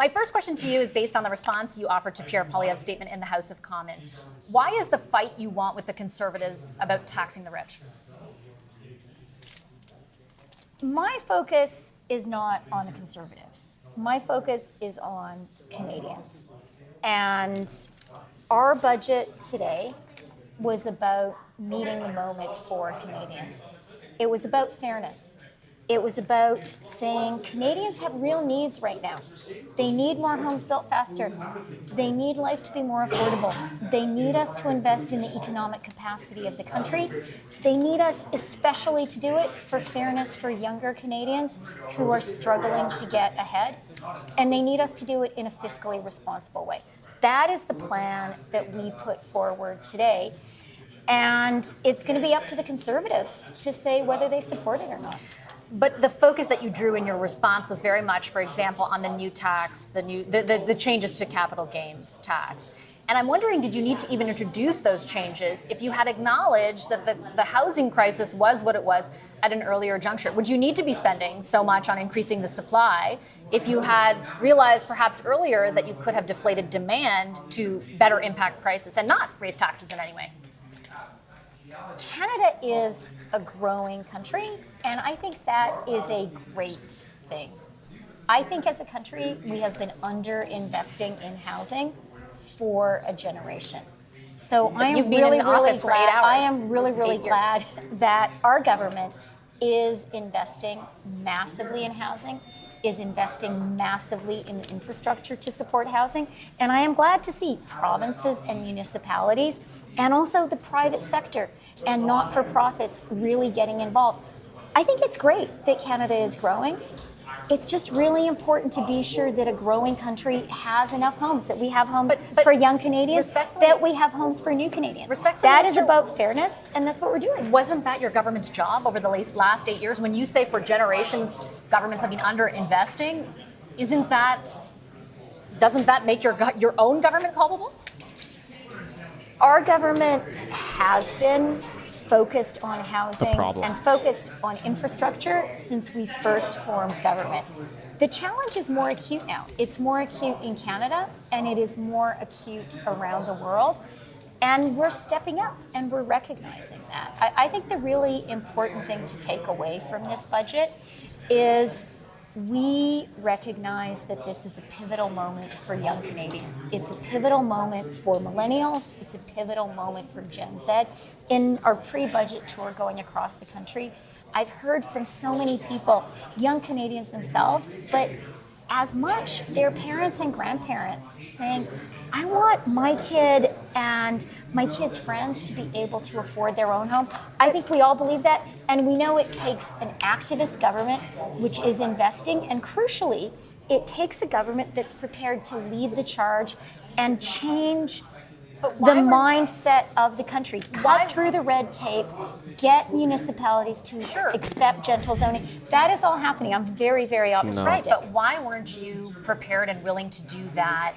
My first question to you is based on the response you offered to Pierre Poilievre's statement in the House of Commons. Why is the fight you want with the Conservatives about taxing the rich? My focus is not on the Conservatives. My focus is on Canadians. And our budget today was about meeting the moment for Canadians. It was about fairness. It was about saying Canadians have real needs right now. They need more homes built faster. They need life to be more affordable. They need us to invest in the economic capacity of the country. They need us especially to do it for fairness for younger Canadians who are struggling to get ahead. And they need us to do it in a fiscally responsible way. That is the plan that we put forward today. And it's going to be up to the Conservatives to say whether they support it or not. But the focus that you drew in your response was very much, for example, on the new tax, the changes to capital gains tax. And I'm wondering, did you need to even introduce those changes if you had acknowledged that the housing crisis was what it was at an earlier juncture? Would you need to be spending so much on increasing the supply if you had realized perhaps earlier that you could have deflated demand to better impact prices and not raise taxes in any way? Canada is a growing country, and I think that is a great thing. I think as a country, we have been under-investing in housing for a generation. So I am really glad that our government is investing massively in housing, is investing massively in infrastructure to support housing. And I am glad to see provinces and municipalities and also the private sector and not-for-profits really getting involved. I think it's great that Canada is growing. It's just really important to be sure that a growing country has enough homes, that we have homes for young Canadians, that we have homes for new Canadians. That is about fairness, and that's what we're doing. Wasn't that your government's job over the last 8 years? When you say for generations governments have been under-investing, doesn't that make your own government culpable? Our government has been focused on housing and focused on infrastructure since we first formed government. The challenge is more acute now. It's more acute in Canada, and it is more acute around the world. And we're stepping up, and we're recognizing that. I think the really important thing to take away from this budget is we recognize that this is a pivotal moment for young Canadians. It's a pivotal moment for millennials. It's a pivotal moment for Gen Z. In our pre-budget tour going across the country, I've heard from so many people, young Canadians themselves, but as much their parents and grandparents saying, I want my kid and my kid's friends to be able to afford their own home. I think we all believe that, and we know it takes an activist government which is investing, and crucially, it takes a government that's prepared to lead the charge and change the mindset of the country. Cut through the red tape, get municipalities to accept gentle zoning. That is all happening. I'm very, very optimistic. Right, but why weren't you prepared and willing to do that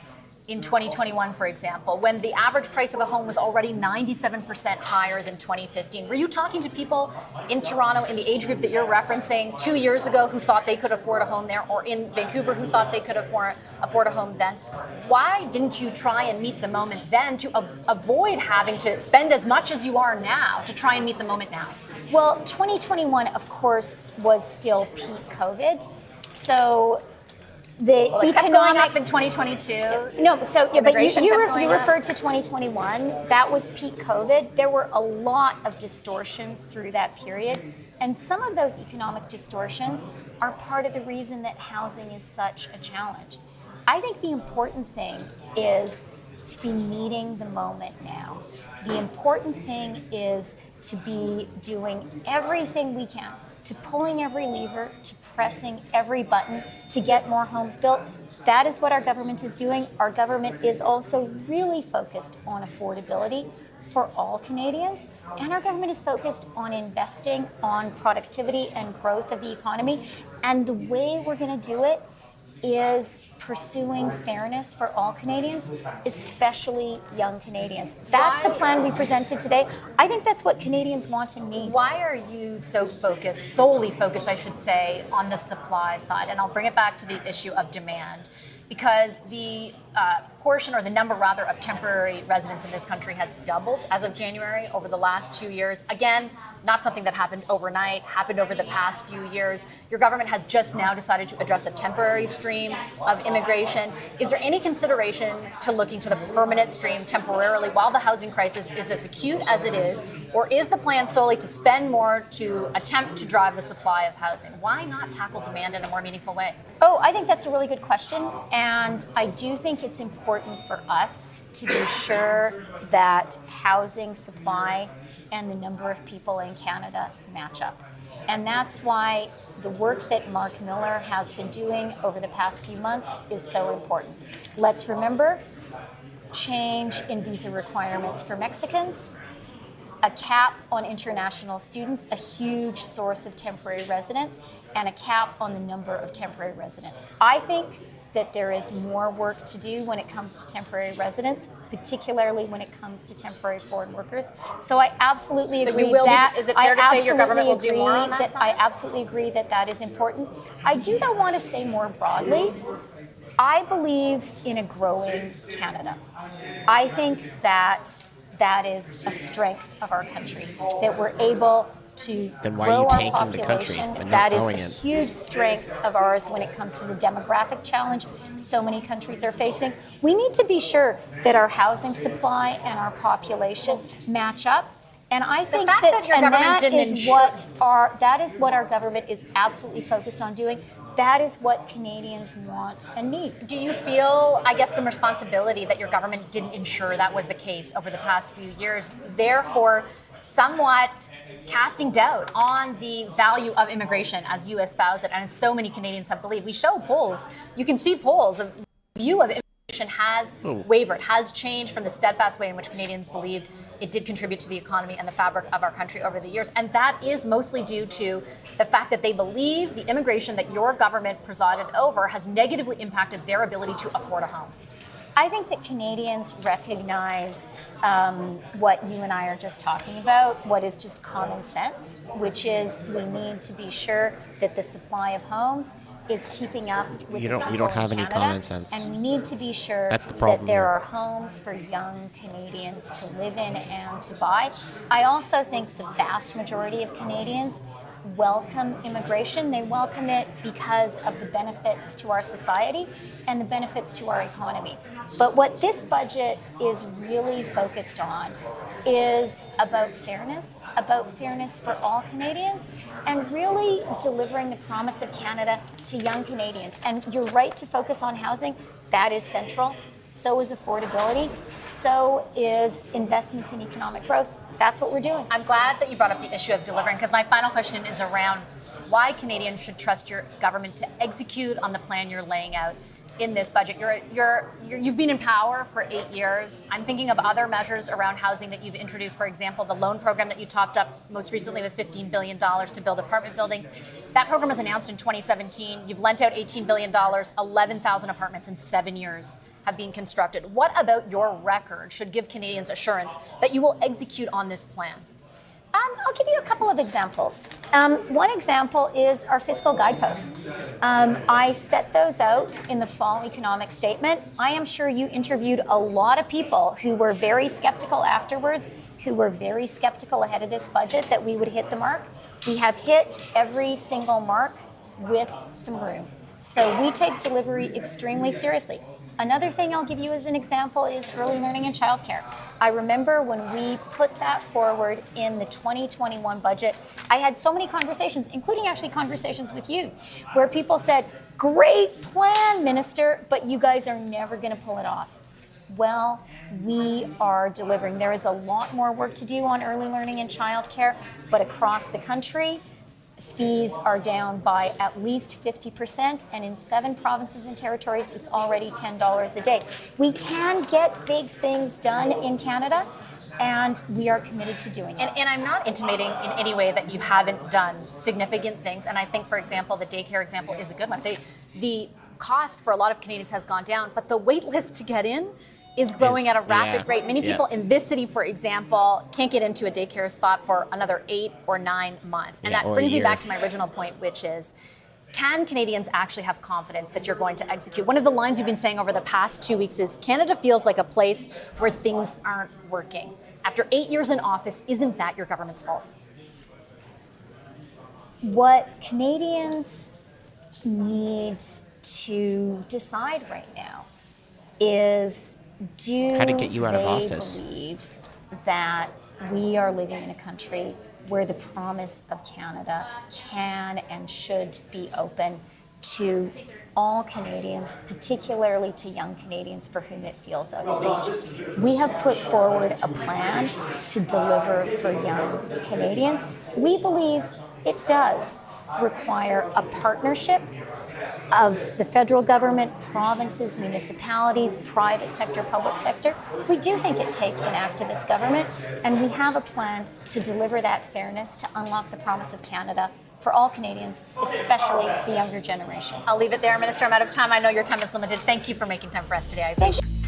in 2021, for example, when the average price of a home was already 97% higher than 2015? Were you talking to people in Toronto in the age group that you're referencing 2 years ago who thought they could afford a home there, or in Vancouver who thought they could afford a home then? Why didn't you try and meet the moment then to avoid having to spend as much as you are now to try and meet the moment now? Well, 2021, of course, was still peak COVID. So the economic kept going up in 2022. No, so yeah, but you referred to 2021. That was peak COVID. There were a lot of distortions through that period, and some of those economic distortions are part of the reason that housing is such a challenge. I think the important thing is to be meeting the moment now. The important thing is to be doing everything we can, to pulling every lever, to pressing every button to get more homes built. That is what our government is doing. Our government is also really focused on affordability for all Canadians, and our government is focused on investing on productivity and growth of the economy. And the way we're going to do it is pursuing fairness for all Canadians, especially young Canadians. That's the plan we presented today. I think that's what Canadians want and need. Why are you so solely focused, I should say, on the supply side? And I'll bring it back to the issue of demand. because the portion, or the number rather, of temporary residents in this country has doubled as of January over the last 2 years. Again, not something that happened overnight, happened over the past few years. Your government has just now decided to address the temporary stream of immigration. Is there any consideration to looking to the permanent stream temporarily while the housing crisis is as acute as it is? Or is the plan solely to spend more to attempt to drive the supply of housing? Why not tackle demand in a more meaningful way? Oh, I think that's a really good question. And I do think it's important for us to be sure that housing supply and the number of people in Canada match up. And that's why the work that Mark Miller has been doing over the past few months is so important. Let's remember, change in visa requirements for Mexicans, a cap on international students, a huge source of temporary residents, and a cap on the number of temporary residents. I think that there is more work to do when it comes to temporary residents, particularly when it comes to temporary foreign workers. So I absolutely agree is it fair to say your government will do more on that side? I absolutely agree that that is important. I do, though, want to say more broadly, I believe in a growing Canada. I think that that is a strength of our country, that we're able to grow our population. That is a huge strength of ours when it comes to the demographic challenge so many countries are facing. We need to be sure that our housing supply and our population match up. And I think that your government didn't ensure that is what our government is absolutely focused on doing. That is what Canadians want and need. Do you feel, I guess, some responsibility that your government didn't ensure that was the case over the past few years, therefore somewhat casting doubt on the value of immigration as you espouse it and as so many Canadians have believed? We show polls. You can see polls of view of immigration has wavered, has changed from the steadfast way in which Canadians believed it did contribute to the economy and the fabric of our country over the years. And that is mostly due to the fact that they believe the immigration that your government presided over has negatively impacted their ability to afford a home. I think that Canadians recognize what you and I are just talking about, what is just common sense, which is we need to be sure that the supply of homes is keeping up with you don't have any common sense, and we need to be sure that there are homes for young Canadians to live in and to buy. I also think the vast majority of Canadians welcome immigration. They welcome it because of the benefits to our society and the benefits to our economy. But what this budget is really focused on is about fairness for all Canadians, and really delivering the promise of Canada to young Canadians. And you're right to focus on housing. That is central. So is affordability. So is investments in economic growth. That's what we're doing. I'm glad that you brought up the issue of delivering, because my final question is around why Canadians should trust your government to execute on the plan you're laying out in this budget. You've been in power for 8 years. I'm thinking of other measures around housing that you've introduced. For example, the loan program that you topped up most recently with $15 billion to build apartment buildings. That program was announced in 2017. You've lent out $18 billion, 11,000 apartments in 7 years have been constructed. What about your record should give Canadians assurance that you will execute on this plan? I'll give you a couple of examples. One example is our fiscal guideposts. I set those out in the fall economic statement. I am sure you interviewed a lot of people who were very skeptical afterwards, who were very skeptical ahead of this budget that we would hit the mark. We have hit every single mark with some room. So we take delivery extremely seriously. Another thing I'll give you as an example is early learning and childcare. I remember when we put that forward in the 2021 budget, I had so many conversations, including actually conversations with you, where people said, "Great plan, Minister, but you guys are never going to pull it off." Well, we are delivering. There is a lot more work to do on early learning and childcare, but across the country, fees are down by at least 50%, and in 7 provinces and territories, it's already $10 a day. We can get big things done in Canada, and we are committed to doing it. And I'm not intimating in any way that you haven't done significant things, and I think, for example, the daycare example is a good one. The cost for a lot of Canadians has gone down, but the wait list to get in is growing at a rapid rate. Many people in this city, for example, can't get into a daycare spot for another 8 or 9 months. And that brings me back to my original point, which is Can Canadians actually have confidence that you're going to execute? One of the lines you've been saying over the past 2 weeks is Canada feels like a place where things aren't working. After 8 years in office, isn't that your government's fault? What Canadians need to decide right now is, do How to get you out of they office. believe that we are living in a country where the promise of Canada can and should be open to all Canadians, particularly to young Canadians for whom it feels out of reach. We have put forward a plan to deliver for young Canadians. We believe it does require a partnership of the federal government, provinces, municipalities, private sector, public sector. We do think it takes an activist government, and we have a plan to deliver that fairness, to unlock the promise of Canada for all Canadians, especially the younger generation. I'll leave it there, Minister. I'm out of time. I know your time is limited. Thank you for making time for us today. I appreciate it.